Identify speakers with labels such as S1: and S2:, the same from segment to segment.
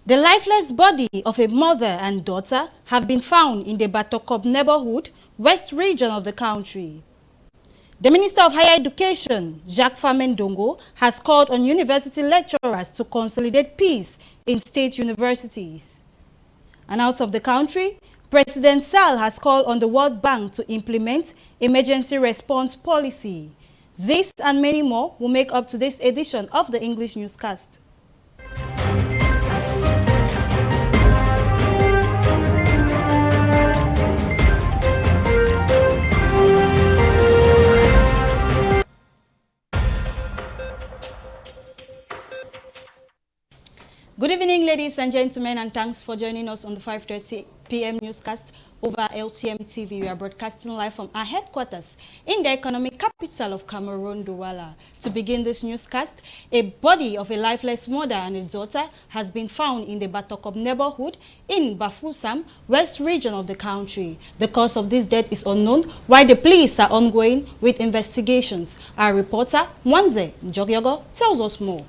S1: The lifeless body of a mother and daughter have been found in the Batokop neighborhood, west region of the country. The Minister of Higher Education, Jacques Famendongo, has called on university lecturers to consolidate peace in state universities. And out of the country, President Sall has called on the World Bank to implement emergency response policy. This and many more will make up today's edition of the English Newscast. Good evening, ladies and gentlemen, and thanks for joining us on the 5:30 p.m. newscast over LTM TV. We are broadcasting live from our headquarters in the economic capital of Cameroon, Douala. To begin this newscast, a body of a lifeless mother and a daughter has been found in the Batokop neighborhood in Bafoussam, west region of the country. The cause of this death is unknown, while the police are ongoing with investigations. Our reporter, Mwanze Njogyogo, tells us more.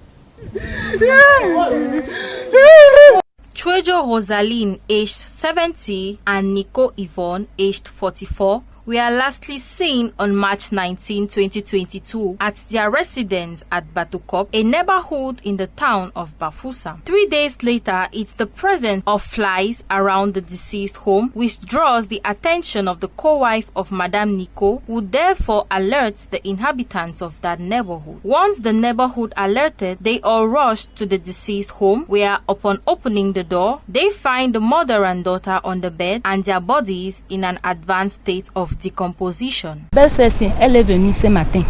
S2: Chuejo Rosaline, aged 70, and Nico Yvonne, aged 44, were lastly seen on March 19, 2022 at their residence at Batokop, a neighborhood in the town of Bafoussam. 3 days later, it's the presence of flies around the deceased home which draws the attention of the co-wife of Madame Nico, who therefore alerts the inhabitants of that neighborhood. Once the neighborhood alerted, they all rushed to the deceased home, where upon opening the door, they find the mother and daughter on the bed and their bodies in an advanced state of decomposition.
S3: Elle est venue ce matin.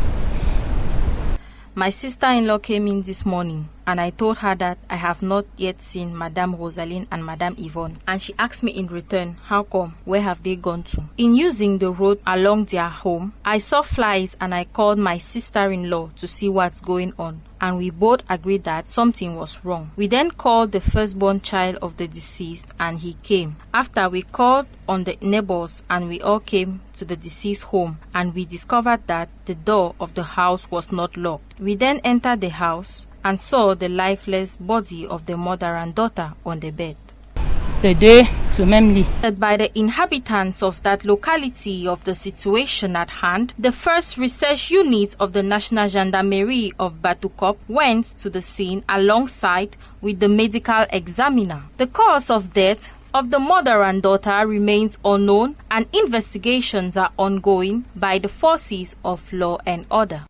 S2: My sister-in-law came in this morning and I told her that I have not yet seen Madame Rosaline and Madame Yvonne, and she asked me in return, how come? Where have they gone to? In using the road along their home, I saw flies and I called my sister-in-law to see what's going on, and we both agreed that something was wrong. We then called the firstborn child of the deceased and he came. After we called on the neighbors and we all came to the deceased home, and we discovered that the door of the house was not locked. We then entered the house and saw the lifeless body of the mother and daughter on the bed. By the inhabitants of that locality of the situation at hand, the first research unit of the National Gendarmerie of Batokop went to the scene alongside with the medical examiner. The cause of death of the mother and daughter remains unknown, and investigations are ongoing by the forces of law and order.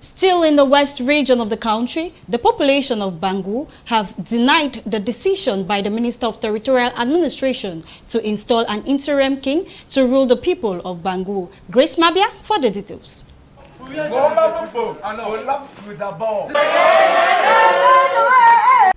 S1: Still in the west region of the country, the population of Bangu have denied the decision by the Minister of Territorial Administration to install an interim king to rule the people of Bangu. Grace Mabia for the details.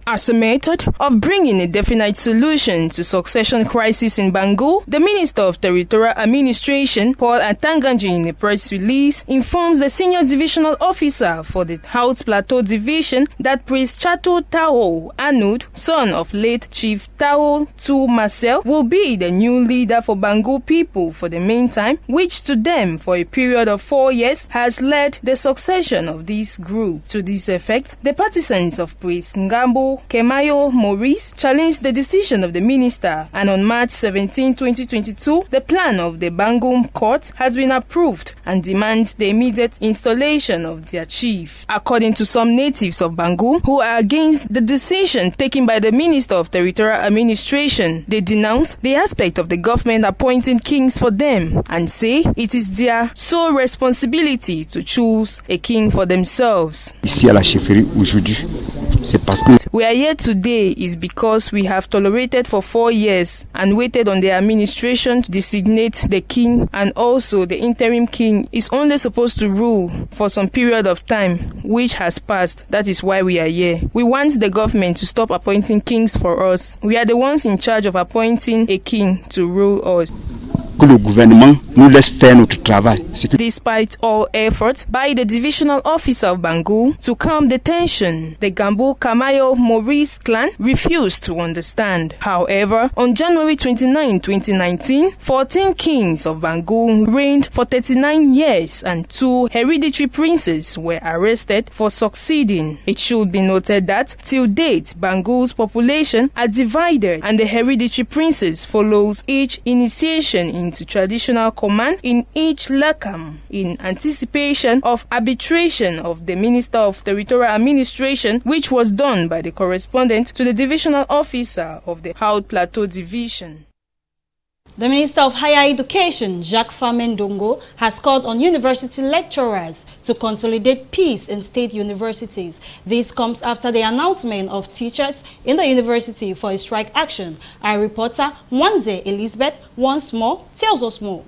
S4: As a method of bringing a definite solution to succession crisis in Bangu, the Minister of Territorial Administration, Paul Atanganji, in a press release, informs the Senior Divisional Officer for the South Plateau Division that Prince Chato Tao Anud, son of late Chief Tao Tu Marcel, will be the new leader for Bangu people for the meantime, which to them, for a period of 4 years, has led the succession of this group. To this effect, the partisans of Prince Ngambo Kemayo Maurice challenged the decision of the minister, and on March 17, 2022, the plan of the Bangu court has been approved and demands the immediate installation of their chief. According to some natives of Bangu who are against the decision taken by the Minister of Territorial Administration, they denounce the aspect of the government appointing kings for them and say it is their sole responsibility to choose a king for themselves.
S5: Ici à la chefferie aujourd'hui, c'est parce que
S4: we are here today is because we have tolerated for 4 years and waited on the administration to designate the king, and also the interim king is only supposed to rule for some period of time which has passed. That is why we are here. We want the government to stop appointing kings for us. We are the ones in charge of appointing a king to rule us.
S5: que le gouvernement nous laisse faire notre travail.
S4: Despite all efforts by the divisional officer of Bangu to calm the tension, the Gambo Kamayo Maurice clan refused to understand. However, on January 29, 2019, 14 kings of Bangu reigned for 39 years and 2 hereditary princes were arrested for succeeding. It should be noted that till date, Bangu's population are divided and the hereditary princes follows each initiation into traditional command in each lakam in anticipation of arbitration of the Minister of Territorial Administration, which was done by the correspondent to the divisional officer of the Haut Plateau Division.
S1: The Minister of Higher Education, Jacques Famendongo, has called on university lecturers to consolidate peace in state universities. This comes after the announcement of teachers in the university for a strike action. Our reporter, Wanze Elizabeth, once more tells us more.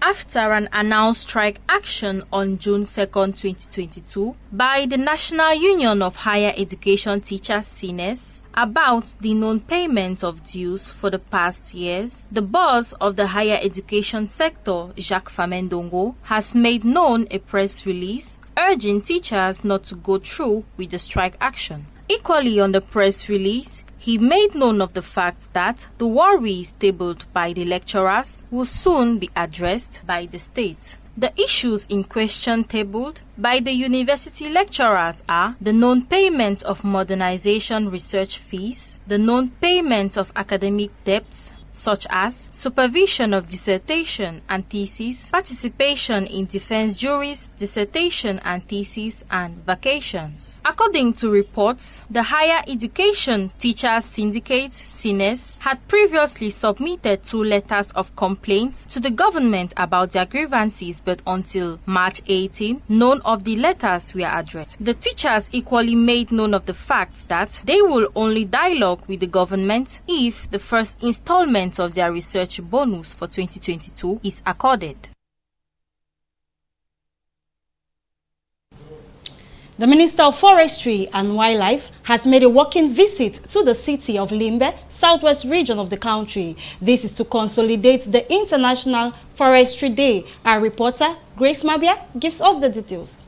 S2: After an announced strike action on June 2nd, 2022 by the National Union of Higher Education Teachers (SINES) about the non-payment of dues for the past years, the boss of the higher education sector, Jacques Famendongo, has made known a press release urging teachers not to go through with the strike action. Equally on the press release, he made known of the fact that the worries tabled by the lecturers will soon be addressed by the state. The issues in question tabled by the university lecturers are the non-payment of modernization research fees, the non-payment of academic debts, such as supervision of dissertation and thesis, participation in defense juries, dissertation and thesis, and vacations. According to reports, the Higher Education Teachers Syndicate (SINES) had previously submitted 2 letters of complaint to the government about their grievances, but until March 18, none of the letters were addressed. The teachers equally made known of the fact that they will only dialogue with the government if the first installment of their research bonus for 2022 is accorded.
S1: The Minister of Forestry and Wildlife has made a walking visit to the city of Limbe, southwest region of the country. This is to consolidate the International Forestry Day. Our reporter, Grace Mabia, gives us the details.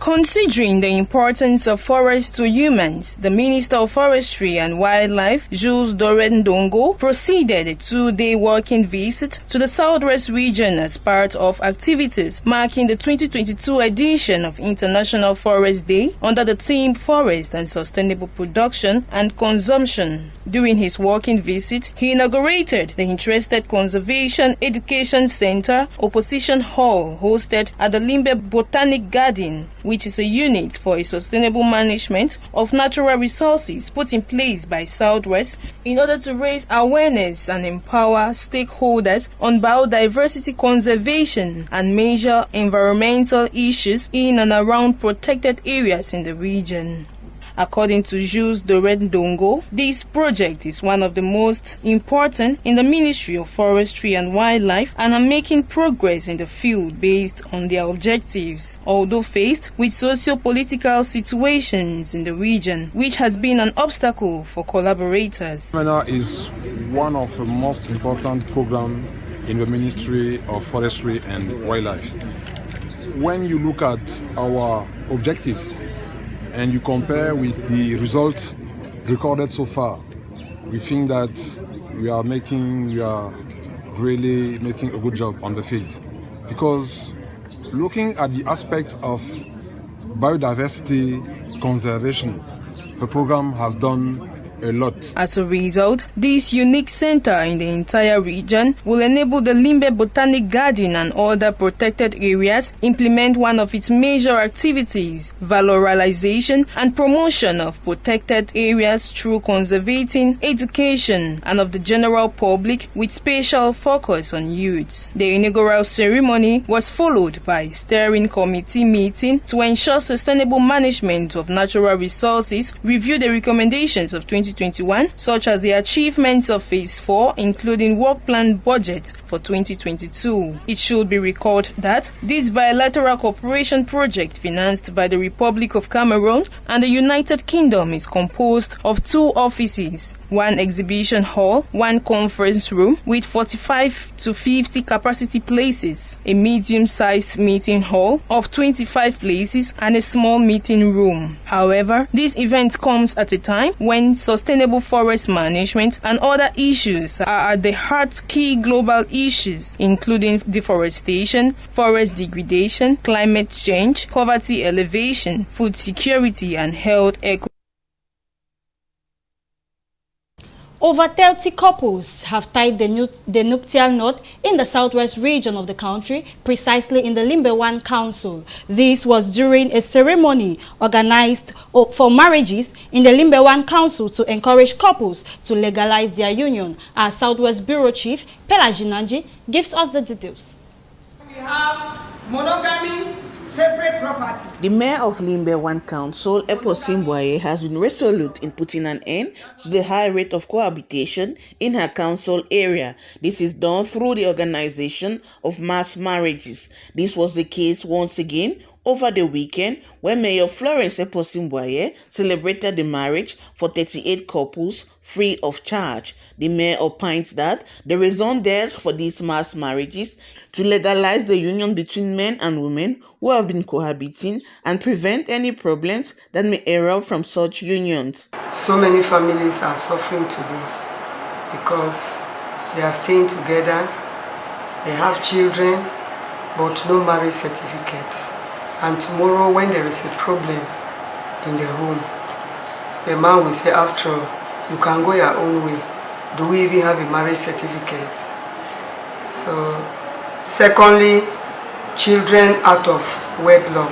S4: Considering the importance of forests to humans, the Minister of Forestry and Wildlife, Jules Dorendongo, proceeded a 2-day walking visit to the southwest region as part of activities marking the 2022 edition of International Forest Day under the theme Forest and Sustainable Production and Consumption. During his walking visit, he inaugurated the Interested Conservation Education Center Opposition Hall hosted at the Limbe Botanic Garden, which is a unit for a sustainable management of natural resources put in place by Southwest in order to raise awareness and empower stakeholders on biodiversity conservation and major environmental issues in and around protected areas in the region. According to Jules Dorendongo, this project is one of the most important in the Ministry of Forestry and Wildlife and are making progress in the field based on their objectives, although faced with socio-political situations in the region, which has been an obstacle for collaborators.
S6: MENA is one of the most important programs in the Ministry of Forestry and Wildlife. When you look at our objectives, and you compare with the results recorded so far, we think that we are really making a good job on the field. Because looking at the aspect of biodiversity conservation, the program has done a lot.
S4: As a result, this unique center in the entire region will enable the Limbe Botanic Garden and other protected areas implement one of its major activities, valorization and promotion of protected areas through conservating education and of the general public with special focus on youths. The inaugural ceremony was followed by steering committee meeting to ensure sustainable management of natural resources, review the recommendations of 2022 2021, such as the achievements of Phase 4, including work plan budget for 2022. It should be recalled that this bilateral cooperation project, financed by the Republic of Cameroon and the United Kingdom, is composed of 2 offices, 1 exhibition hall, 1 conference room with 45 to 50 capacity places, a medium-sized meeting hall of 25 places, and a small meeting room. However, this event comes at a time when sustainable forest management and other issues are at the heart key global issues, including deforestation, forest degradation, climate change, poverty elevation, food security, and health equity.
S1: Over 30 couples have tied the nuptial knot in the southwest region of the country, precisely in the Limbe 1 Council. This was during a ceremony organized for marriages in the Limbe 1 Council to encourage couples to legalize their union. Our Southwest Bureau Chief, Pelajinanji, gives us the details.
S7: We have monogamy, separate property.
S8: The mayor of Limbe 1 Council, Epo Simboye, has been resolute in putting an end to the high rate of cohabitation in her council area. This is done through the organization of mass marriages. This was the case once again over the weekend when Mayor Florence Epo Simboye celebrated the marriage for 38 couples free of charge. The mayor opines that the raison d'etre for these mass marriages to legalize the union between men and women who have been cohabiting and prevent any problems that may erupt from such unions.
S7: So many families are suffering today because they are staying together, they have children, but no marriage certificate. And tomorrow when there is a problem in the home, the man will say, after all, you can go your own way. Do we even have a marriage certificate? So, secondly, children out of wedlock,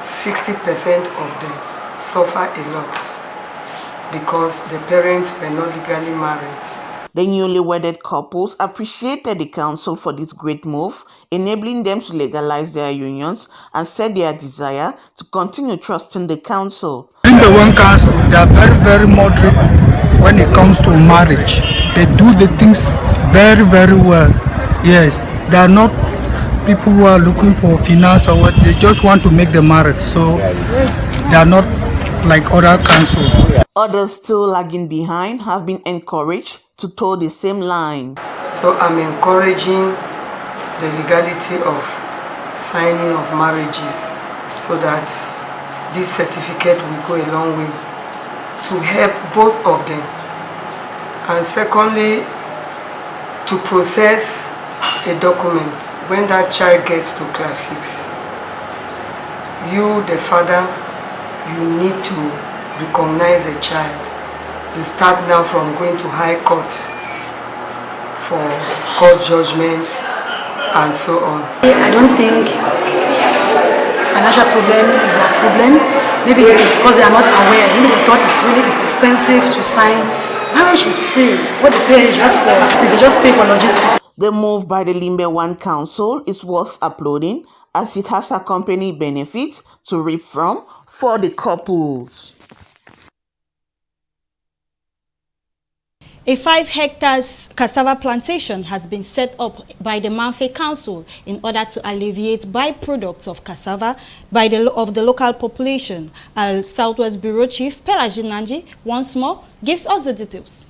S7: 60% of them suffer a lot because the parents were not legally married.
S8: The newly wedded couples appreciated the council for this great move, enabling them to legalize their unions and said their desire to continue trusting the council.
S9: In the one council, they are very, very moderate when it comes to marriage. They do the things very, very well. Yes, they are not people who are looking for finance or what. They just want to make the marriage. So they are not like other councils.
S8: Others still lagging behind have been encouraged to toe the same line.
S7: So I'm encouraging the legality of signing of marriages so that this certificate will go a long way to help both of them. And secondly, to process a document when that child gets to class 6. You, the father, you need to recognize a child. You start now from going to high court for court judgments and so on.
S10: I don't think financial problem is a problem. Maybe it is because they are not aware. Maybe they thought it's really expensive to sign. Marriage is free. What they pay is just for, they just pay for logistics.
S8: The move by the Limbe 1 Council is worth applauding as it has accompanied benefits to reap from for the couples.
S1: A 5 hectares cassava plantation has been set up by the Manfe Council in order to alleviate byproducts of cassava of the local population. Our Southwest Bureau Chief, Pelajinanji, once more gives us the details.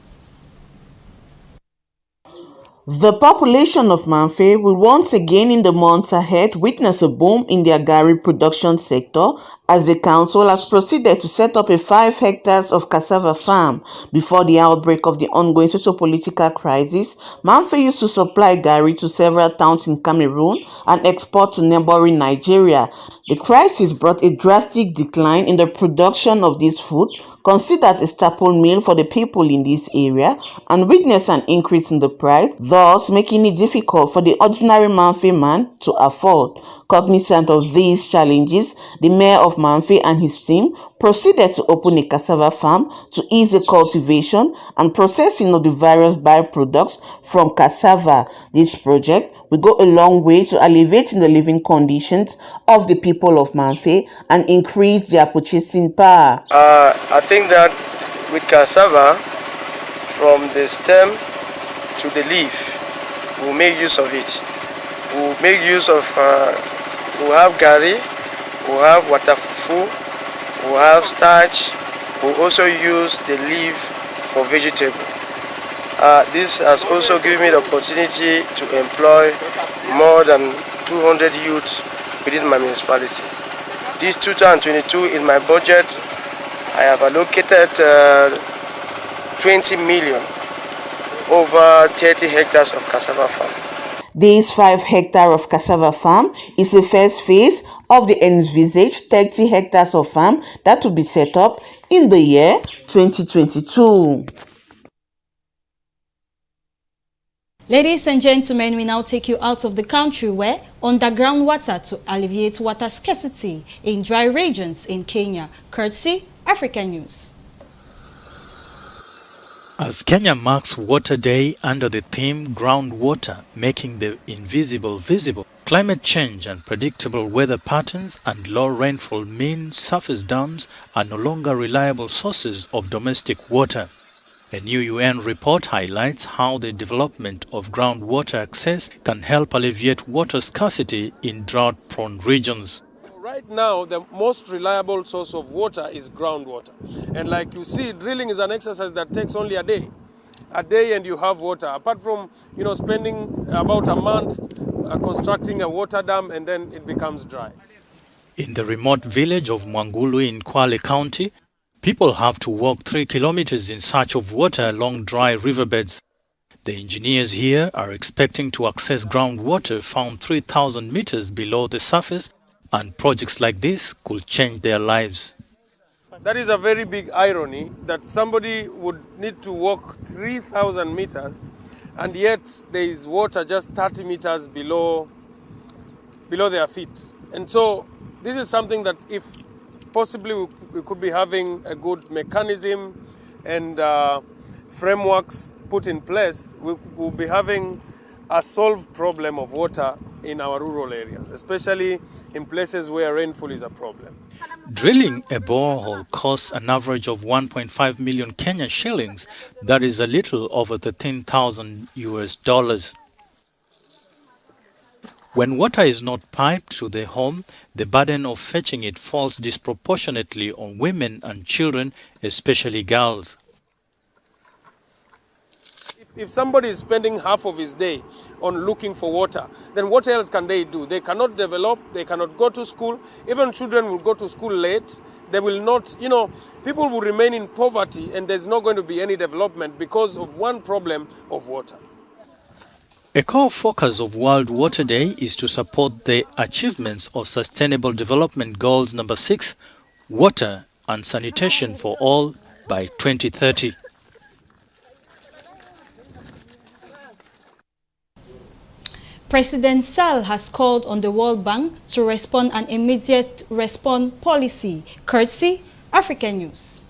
S8: The population of Manfe will once again in the months ahead witness a boom in the agari production sector as the council has proceeded to set up a 5 hectares of cassava farm. Before the outbreak of the ongoing socio-political crisis, Manfe used to supply gari to several towns in Cameroon and export to neighboring Nigeria. The crisis brought a drastic decline in the production of this food, considered a staple meal for the people in this area, and witnessed an increase in the price, thus making it difficult for the ordinary Manfe man to afford. Cognizant of these challenges, the mayor of Manfe and his team proceeded to open a cassava farm to ease the cultivation and processing of the various byproducts from cassava. This project will go a long way to alleviating the living conditions of the people of Manfe and increase their purchasing power.
S11: I think that with cassava, from the stem to the leaf, we'll make use of it. We'll make use of, we'll have gari, we'll have water fufu, we'll have starch, we'll also use the leaf for vegetable. This has also given me the opportunity to employ more than 200 youths within my municipality. This 2022 in my budget, I have allocated 20 million over 30 hectares of cassava farm.
S8: This 5 hectare of cassava farm is the first phase of the envisaged 30 hectares of farm that will be set up in the year 2022.
S1: Ladies and gentlemen, we now take you out of the country where underground water to alleviate water scarcity in dry regions in Kenya. Courtesy African News.
S12: As Kenya marks Water Day under the theme Groundwater, making the invisible visible, climate change, unpredictable weather patterns and low rainfall mean surface dams are no longer reliable sources of domestic water. A new UN report highlights how the development of groundwater access can help alleviate water scarcity in drought-prone regions.
S13: Right now, the most reliable source of water is groundwater. And like you see, drilling is an exercise that takes only a day. A day and you have water. Apart from, spending about a month constructing a water dam and then it becomes dry.
S12: In the remote village of Mwangulu in Kwale County, people have to walk 3 kilometers in search of water along dry riverbeds. The engineers here are expecting to access groundwater found 3,000 meters below the surface, and projects like this could change their lives.
S13: That is a very big irony that somebody would need to walk 3,000 meters and yet there is water just 30 meters below their feet. And so this is something that if possibly we could be having a good mechanism and frameworks put in place, we will be having a solved problem of water in our rural areas, especially in places where rainfall is a problem.
S12: Drilling a borehole costs an average of 1.5 million Kenyan shillings. That is a little over $13,000 US. When water is not piped to the home, the burden of fetching it falls disproportionately on women and children, especially girls.
S13: If somebody is spending half of his day on looking for water, then what else can they do? They cannot develop, they cannot go to school. Even children will go to school late. They will not, people will remain in poverty and there's not going to be any development because of one problem of water.
S12: A core focus of World Water Day is to support the achievements of Sustainable Development Goals number 6, water and sanitation for all by 2030.
S1: President Sall has called on the World Bank to respond an immediate response policy. Courtesy African News.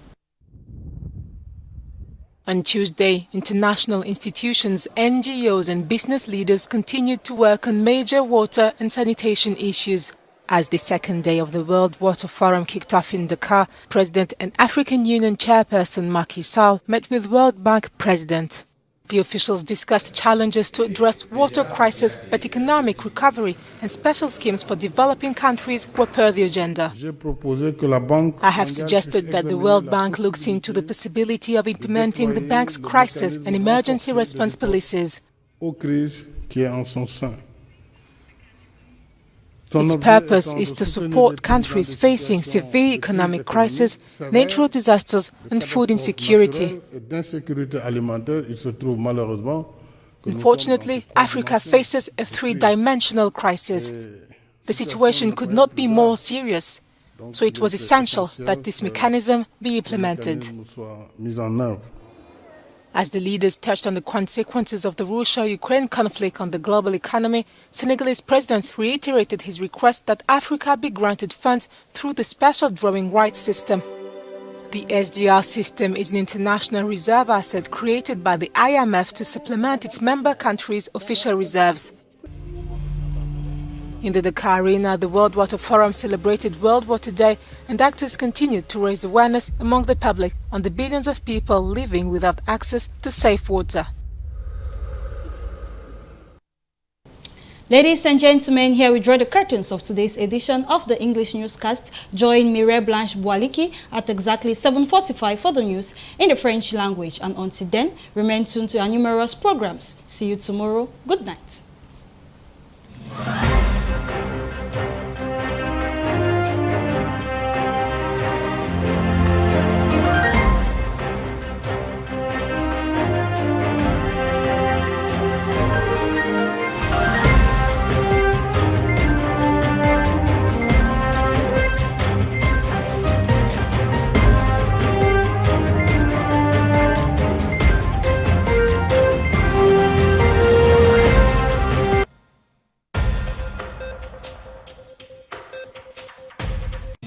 S14: On Tuesday, international institutions, NGOs and business leaders continued to work on major water and sanitation issues. As the second day of the World Water Forum kicked off in Dakar, President and African Union Chairperson Macky Sall met with World Bank President. The officials discussed challenges to address water crisis, but economic recovery and special schemes for developing countries were per the agenda. I have suggested that the World Bank looks into the possibility of implementing the bank's crisis and emergency response policies. Its purpose is to support countries facing severe economic crisis, natural disasters and food insecurity. Unfortunately, Africa faces a three-dimensional crisis. The situation could not be more serious, so it was essential that this mechanism be implemented. As the leaders touched on the consequences of the Russia-Ukraine conflict on the global economy, Senegalese president reiterated his request that Africa be granted funds through the special drawing rights system. The SDR system is an international reserve asset created by the IMF to supplement its member countries' official reserves. In the Dakar Arena, the World Water Forum celebrated World Water Day, and actors continued to raise awareness among the public on the billions of people living without access to safe water.
S1: Ladies and gentlemen, here we draw the curtains of today's edition of the English Newscast. Join Mireille Blanche Boaliki at exactly 7:45 for the news in the French language. And until then, remain tuned to our numerous programs. See you tomorrow. Good night.